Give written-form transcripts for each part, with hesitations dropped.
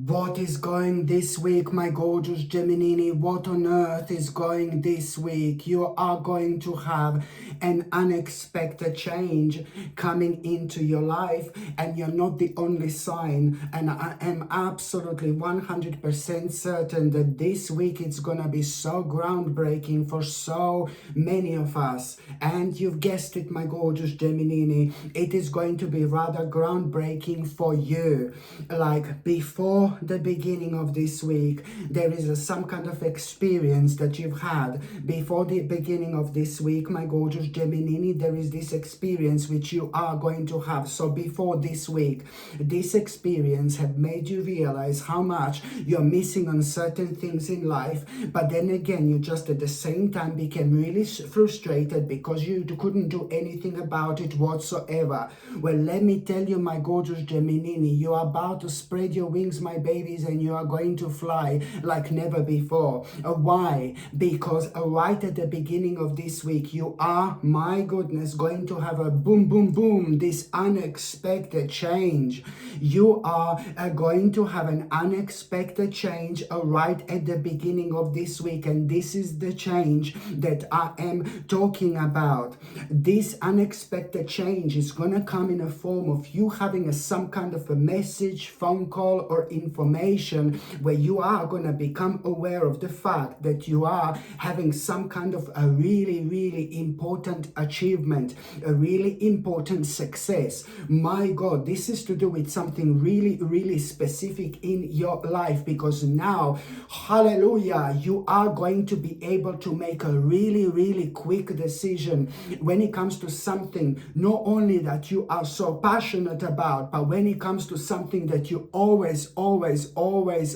What is going this week, my gorgeous Gemini? What on earth is going this week? You are going to have an unexpected change coming into your life, and you're not the only sign. And I am absolutely 100% certain that this week it's gonna be so groundbreaking for so many of us. And you've guessed it, my gorgeous Gemini, it is going to be rather groundbreaking for you. Like before the beginning of this week, there is some kind of experience that you've had before the beginning of this week, my gorgeous Gemini. There is this experience which you are going to have. So before this week, this experience had made you realize how much you're missing on certain things in life, but then again you just at the same time became really frustrated because you couldn't do anything about it whatsoever. Well, let me tell you, my gorgeous Gemini, you are about to spread your wings, my babies, and you are going to fly like never before. Why? Because right at the beginning of this week, you are, my goodness, going to have a boom, boom, boom, this unexpected change. You are going to have an unexpected change right at the beginning of this week, and this is the change that I am talking about. This unexpected change is going to come in a form of you having some kind of a message, phone call, or information where you are going to become aware of the fact that you are having some kind of a really, really important achievement, a really important success. My God, this is to do with something really, really specific in your life, because now, hallelujah, you are going to be able to make a really, really quick decision when it comes to something not only that you are so passionate about, but when it comes to something that you always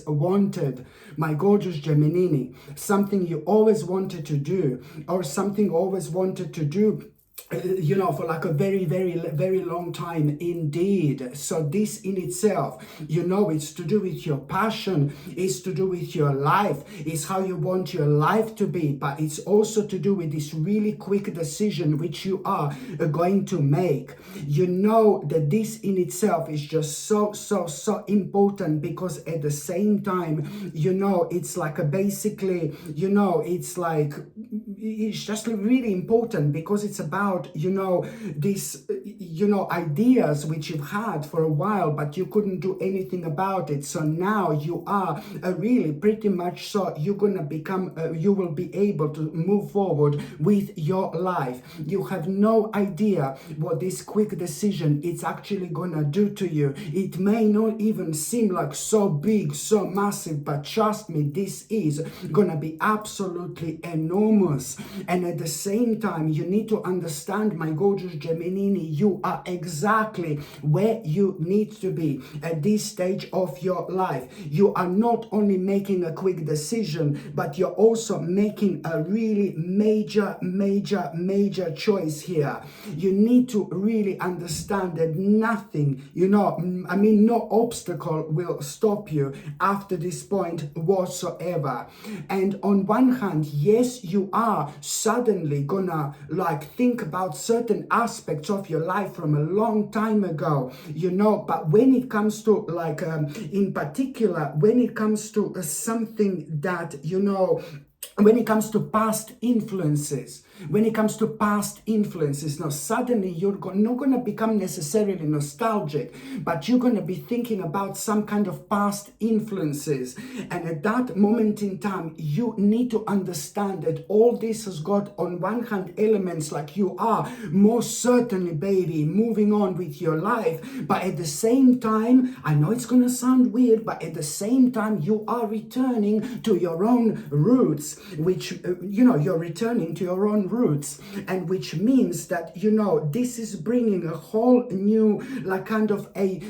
wanted, my gorgeous Gemini, something you always wanted to do, or something always wanted to do, for like a very, very, very long time indeed. So this in itself, it's to do with your passion, it's to do with your life, it's how you want your life to be, but it's also to do with this really quick decision which you are going to make. You know that this in itself is just so important, because at the same time, it's like a basically, it's just really important, because it's about, these, ideas which you've had for a while, but you couldn't do anything about it. So now you are really pretty much so you're going to become, you will be able to move forward with your life. You have no idea what this quick decision it's actually going to do to you. It may not even seem like so big, so massive, but trust me, this is going to be absolutely enormous. And at the same time, you need to understand, my gorgeous Gemini, you are exactly where you need to be at this stage of your life. You are not only making a quick decision, but you're also making a really major choice here. You need to really understand that nothing, no obstacle will stop you after this point whatsoever. And on one hand, yes, you are suddenly gonna think about certain aspects of your life from a long time ago, but when it comes to in particular, when it comes to something that, when it comes to past influences, now suddenly you're not going to become necessarily nostalgic, but you're going to be thinking about some kind of past influences. And at that moment in time, you need to understand that all this has got, on one hand, elements like you are most certainly, baby, moving on with your life, but at the same time, I know it's going to sound weird, but at the same time, you are returning to your own roots, which, you're returning to your own roots, and which means that, this is bringing a whole new,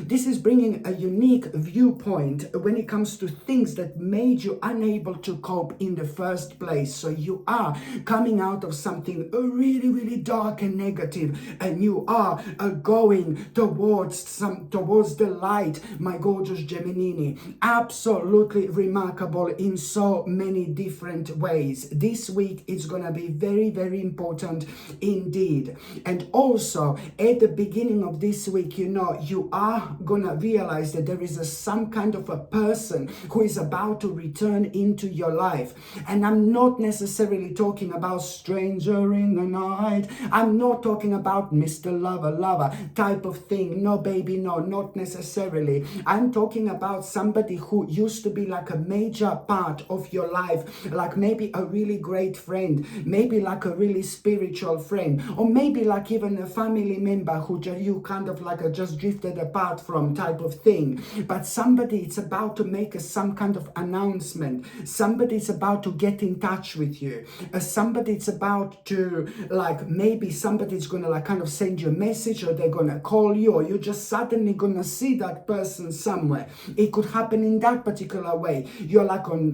this is bringing a unique viewpoint when it comes to things that made you unable to cope in the first place. So you are coming out of something really, really dark and negative, and you are going towards the light, my gorgeous Gemini. Absolutely remarkable in so many different ways. This week is going to be very, very very important indeed. And also at the beginning of this week, you are gonna realize that there is some kind of a person who is about to return into your life. And I'm not necessarily talking about stranger in the night. I'm not talking about Mr. Lover type of thing. No, baby, no, not necessarily. I'm talking about somebody who used to be like a major part of your life, like maybe a really great friend, maybe like a really spiritual friend, or maybe like even a family member who you kind of like just drifted apart from type of thing. But somebody is about to make some kind of announcement. Somebody is about to get in touch with you. Somebody is about to, like, maybe somebody's gonna like kind of send you a message, or they're gonna call you, or you're just suddenly gonna see that person somewhere. It could happen in that particular way. You're like on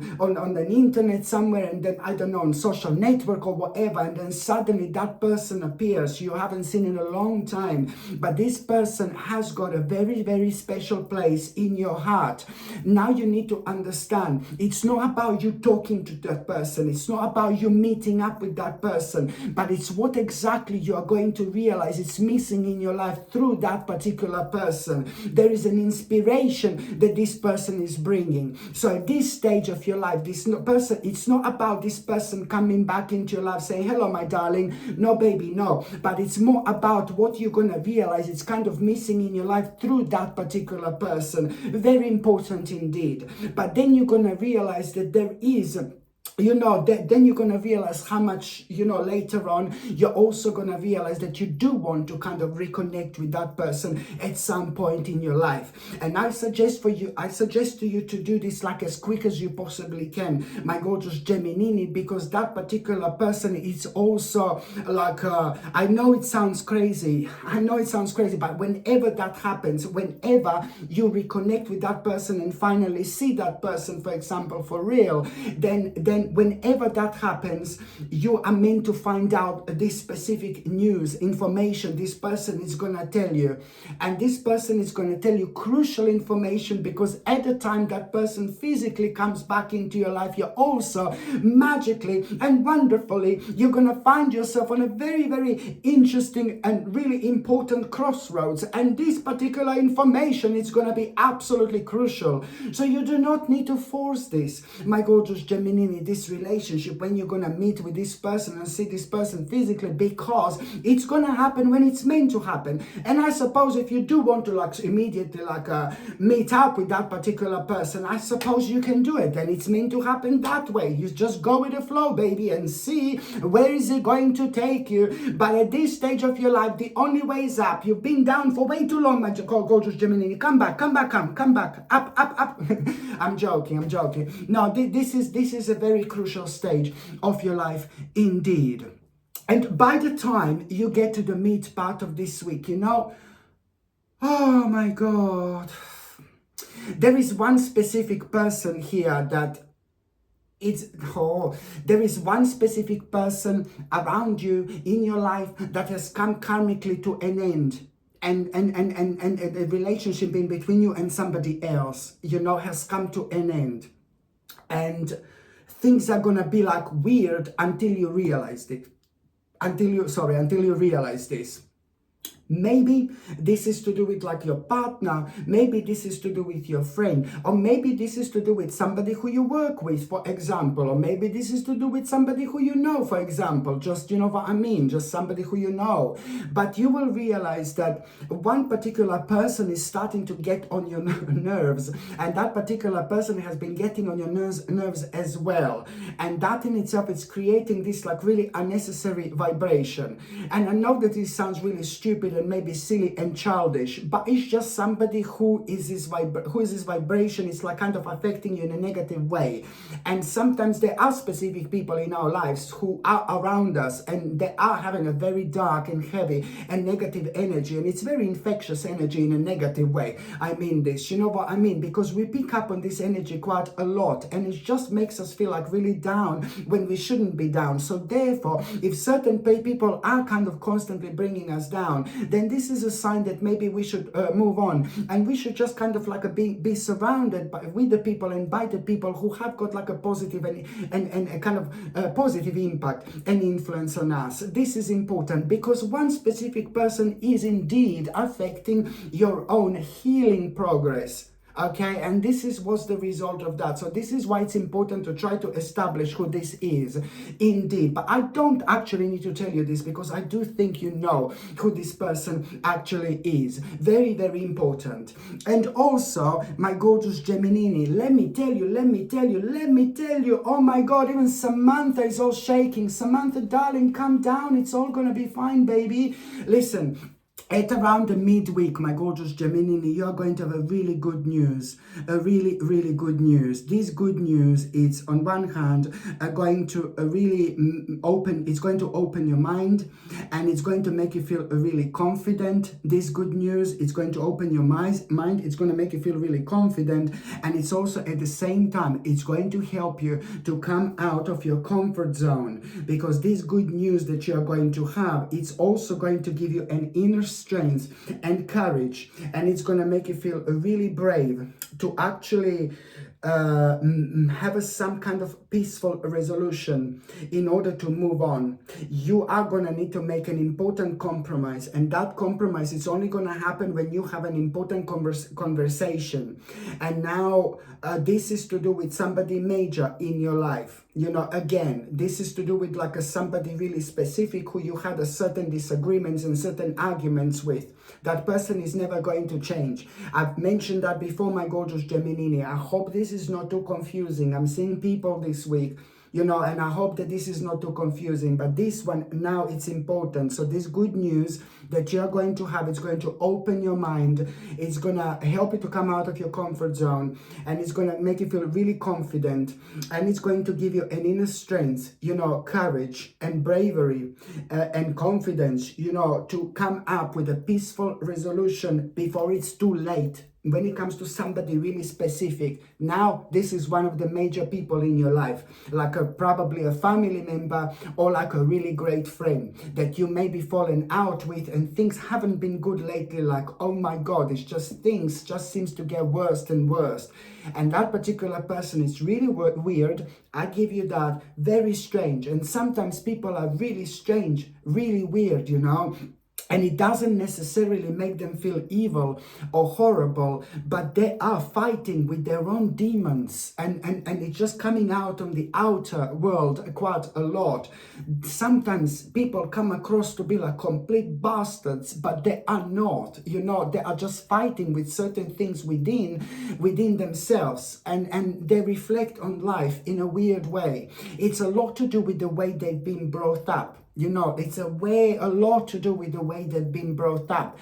the internet somewhere, and then I don't know, on social network or whatever, and then suddenly that person appears. You haven't seen in a long time, but this person has got a very, very special place in your heart. Now you need to understand, it's not about you talking to that person, it's not about you meeting up with that person, but it's what exactly you are going to realize it's missing in your life through that particular person. There is an inspiration that this person is bringing. So at this stage of your life, person, it's not about this person coming back into your life saying, hello, my darling. No, baby, no. But it's more about what you're going to realize it's kind of missing in your life through that particular person. Very important indeed. But then you're going to realize that there is, then you're going to realize how much, later on, you're also going to realize that you do want to kind of reconnect with that person at some point in your life. And I suggest to you to do this like as quick as you possibly can, my gorgeous Gemini, because that particular person is also like, I know it sounds crazy, but whenever that happens, whenever you reconnect with that person and finally see that person, for example, for real, then whenever that happens, you are meant to find out this specific news, information this person is going to tell you. And this person is going to tell you crucial information, because at the time that person physically comes back into your life, you're also magically and wonderfully, you're going to find yourself on a very, very interesting and really important crossroads. And this particular information is going to be absolutely crucial. So you do not need to force this, my gorgeous Gemini, this relationship, when you're going to meet with this person and see this person physically, because it's going to happen when it's meant to happen. And I suppose if you do want to like immediately meet up with that particular person, I suppose you can do it. Then it's meant to happen that way. You just go with the flow, baby, and see where is it going to take you. But at this stage of your life, the only way is up. You've been down for way too long, my gorgeous Gemini. Come back, up. I'm joking. No, this is a very crucial stage of your life indeed. And by the time you get to the meat part of this week, oh my God, there is one specific person here that there is one specific person around you in your life that has come karmically to an end. And the relationship in between you and somebody else, has come to an end. And things are gonna be like weird until you realize it. Until you realize this. Maybe this is to do with like your partner, maybe this is to do with your friend, or maybe this is to do with somebody who you work with, for example, or maybe this is to do with somebody who you know, for example, just, what I mean, just somebody who you know. But you will realize that one particular person is starting to get on your nerves, and that particular person has been getting on your nerves as well. And that in itself is creating this like really unnecessary vibration. And I know that this sounds really stupid and maybe silly and childish, but it's just somebody who is this vibration is like kind of affecting you in a negative way. And sometimes there are specific people in our lives who are around us, and they are having a very dark and heavy and negative energy, and it's very infectious energy in a negative way. I mean this, you know what I mean? Because we pick up on this energy quite a lot, and it just makes us feel like really down when we shouldn't be down. So therefore, if certain people are kind of constantly bringing us down, then this is a sign that maybe we should move on, and we should just kind of like be surrounded with the people and by the people who have got like a positive and a kind of positive impact and influence on us. This is important because one specific person is indeed affecting your own healing progress. Okay, and this was the result of that. So this is why it's important to try to establish who this is indeed. But I don't actually need to tell you this, because I do think you know who this person actually is. Very, very important. And also, my gorgeous Gemini, let me tell you, oh my God, even Samantha is all shaking. Samantha, darling, calm down. It's all gonna be fine, baby. Listen. At around the midweek, my gorgeous Gemini, you are going to have a really good news, a really, really good news. This good news is, on one hand, going to really it's going to open your mind, and it's going to make you feel really confident. This good news, it's going to open your mind, it's going to make you feel really confident, and it's also at the same time, it's going to help you to come out of your comfort zone, because this good news that you are going to have, it's also going to give you an inner strength and courage, and it's going to make you feel really brave to actually have some kind of peaceful resolution in order to move on. You are going to need to make an important compromise, and that compromise is only going to happen when you have an important conversation. And now this is to do with somebody major in your life. You know, again, this is to do with like somebody really specific who you had a certain disagreements and certain arguments with. That person is never going to change. I've mentioned that before, my gorgeous Gemini. I hope this is not too confusing. I'm seeing people this week, you know, and I hope that this is not too confusing. But this one, now it's important. So this good news that you're going to have, it's going to open your mind. It's going to help you to come out of your comfort zone. And it's going to make you feel really confident. And it's going to give you an inner strength, you know, courage and bravery and confidence, you know, to come up with a peaceful resolution before it's too late. When it comes to somebody really specific, now this is one of the major people in your life, like probably a family member or like a really great friend that you may be fallen out with, and things haven't been good lately. Like, oh my God, it's just things just seems to get worse and worse. And that particular person is really weird. I give you that. Very strange. And sometimes people are really strange, really weird, you know. And it doesn't necessarily make them feel evil or horrible, but they are fighting with their own demons, and it's just coming out on the outer world quite a lot. Sometimes people come across to be like complete bastards, but they are not, you know, they are just fighting with certain things within themselves, and they reflect on life in a weird way. It's a lot to do with the way they've been brought up. You know, it's a lot to do with the way they've been brought up.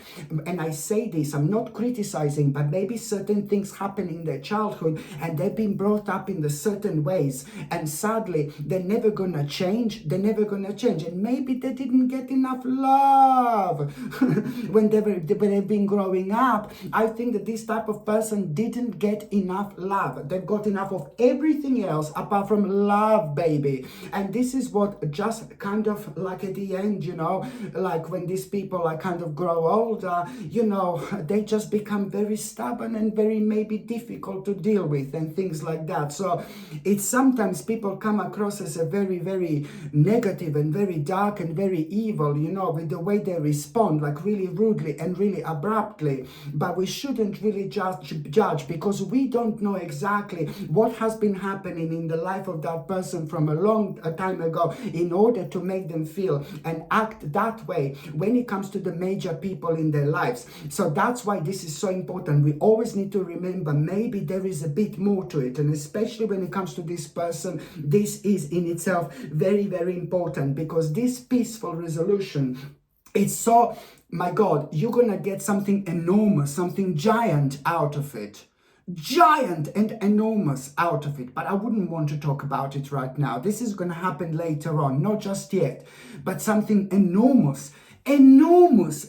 And I say this, I'm not criticizing, but maybe certain things happen in their childhood and they've been brought up in the certain ways. And sadly, they're never gonna change. And maybe they didn't get enough love when they've been growing up. I think that this type of person didn't get enough love. They've got enough of everything else apart from love, baby. And this is what just kind of like at the end, you know, like when these people like kind of grow older, you know, they just become very stubborn and very maybe difficult to deal with and things like that. So it's sometimes people come across as a very, very negative and very dark and very evil, you know, with the way they respond, like really rudely and really abruptly. But we shouldn't really judge, because we don't know exactly what has been happening in the life of that person from a long time ago in order to make them feel and act that way when it comes to the major people in their lives. So that's why this is so important. We always need to remember maybe there is a bit more to it, and especially when it comes to this person, this is in itself very, very important, because this peaceful resolution, it's so, my God, you're gonna get something enormous, something giant out of it. Giant and enormous out of it, but I wouldn't want to talk about it right now. This is going to happen later on, not just yet, but something enormous,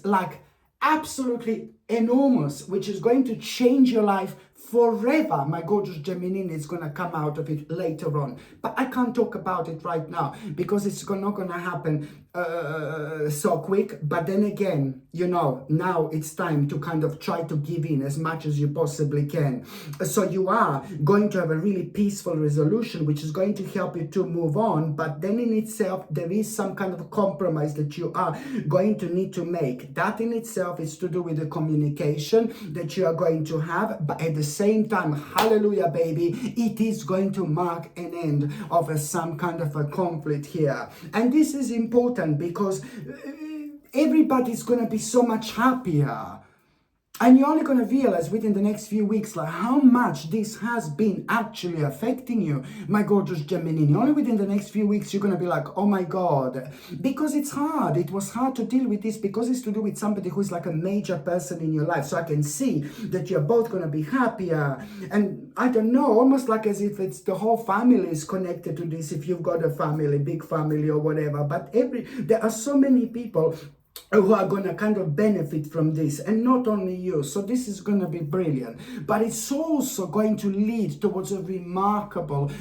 like absolutely enormous, which is going to change your life forever. My gorgeous Gemini is going to come out of it later on. But I can't talk about it right now because it's not going to happen so quick. But then again, you know, now it's time to kind of try to give in as much as you possibly can. So you are going to have a really peaceful resolution, which is going to help you to move on. But then in itself, there is some kind of compromise that you are going to need to make. That in itself is to do with the communication that you are going to have. But at the same time, hallelujah, baby, it is going to mark an end of some kind of a conflict here. And this is important because everybody's going to be so much happier. And you're only going to realize within the next few weeks like how much this has been actually affecting you, my gorgeous Gemini. Only within the next few weeks you're going to be like, oh my God, because it's hard. It was hard to deal with this because it's to do with somebody who's like a major person in your life. So I can see that you're both going to be happier. And I don't know, almost like as if it's the whole family is connected to this, if you've got a family, big family or whatever. But there are so many people who are going to kind of benefit from this, and not only you. So this is going to be brilliant, but it's also going to lead towards a remarkable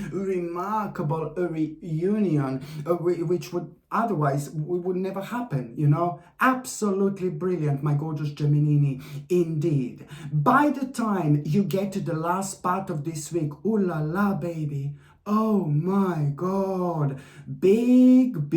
reunion, which would otherwise would never happen, you know. Absolutely brilliant, my gorgeous Gemini, indeed. By the time you get to the last part of this week, ooh la la, baby, oh my God, big,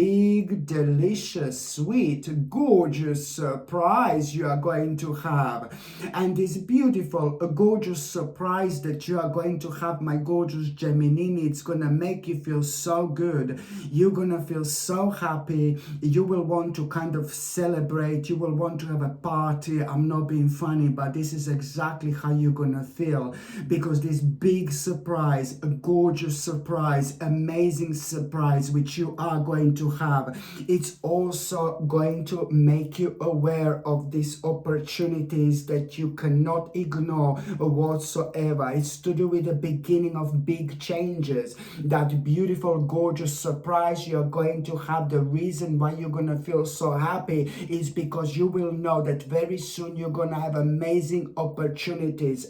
delicious, sweet, gorgeous surprise you are going to have. And this beautiful, gorgeous surprise that you are going to have, my gorgeous Gemini, it's going to make you feel so good. You're going to feel so happy. You will want to kind of celebrate. You will want to have a party. I'm not being funny, but this is exactly how you're going to feel, because this big surprise, a gorgeous surprise, amazing surprise, which you are going to have, it's also going to make you aware of these opportunities that you cannot ignore whatsoever. It's to do with the beginning of big changes. That beautiful, gorgeous surprise you're going to have, the reason why you're going to feel so happy is because you will know that very soon you're going to have amazing opportunities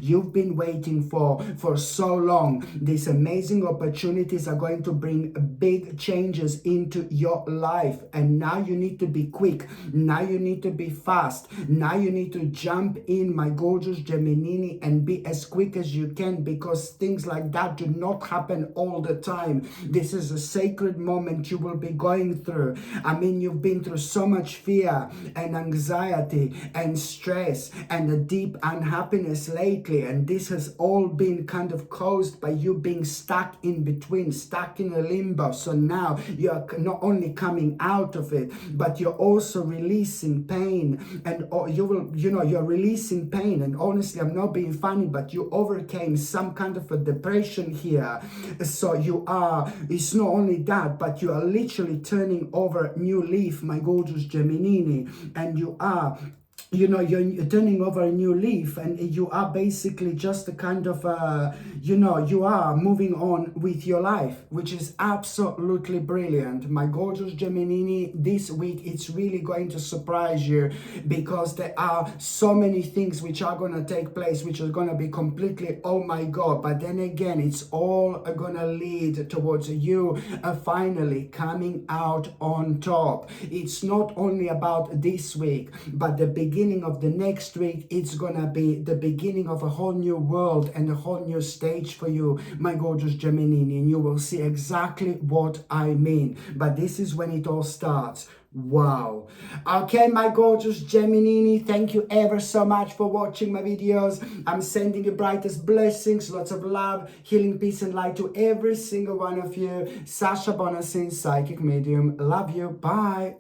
you've been waiting for so long. These amazing opportunities are going to bring big changes into your life, and now you need to be quick. Now you need to be fast. Now you need to jump in, my gorgeous Gemini, and be as quick as you can, because things like that do not happen all the time. This is a sacred moment you will be going through. I mean, you've been through so much fear and anxiety and stress and a deep unhappiness lately, and this has all been kind of caused by you being stuck in between, stuck in a limbo. So now you're not only coming out of it, but you're also releasing pain, and you're releasing pain. And honestly, I'm not being funny, but you overcame some kind of a depression here. So it's not only that, but you are literally turning over a new leaf, my gorgeous Gemini, and you're turning over a new leaf, and you are basically just a kind of you are moving on with your life, which is absolutely brilliant, my gorgeous Gemini. This week it's really going to surprise you, because there are so many things which are going to take place, which are going to be completely, oh my God. But then again, it's all going to lead towards you finally coming out on top. It's not only about this week, but the beginning of the next week, it's gonna be the beginning of a whole new world and a whole new stage for you, my gorgeous Gemini, and you will see exactly what I mean. But this is when it all starts. Wow. Okay, my gorgeous Gemini, thank you ever so much for watching my videos. I'm sending you brightest blessings, lots of love, healing, peace and light to every single one of you. Sasha Bonasin, psychic medium. Love you. Bye.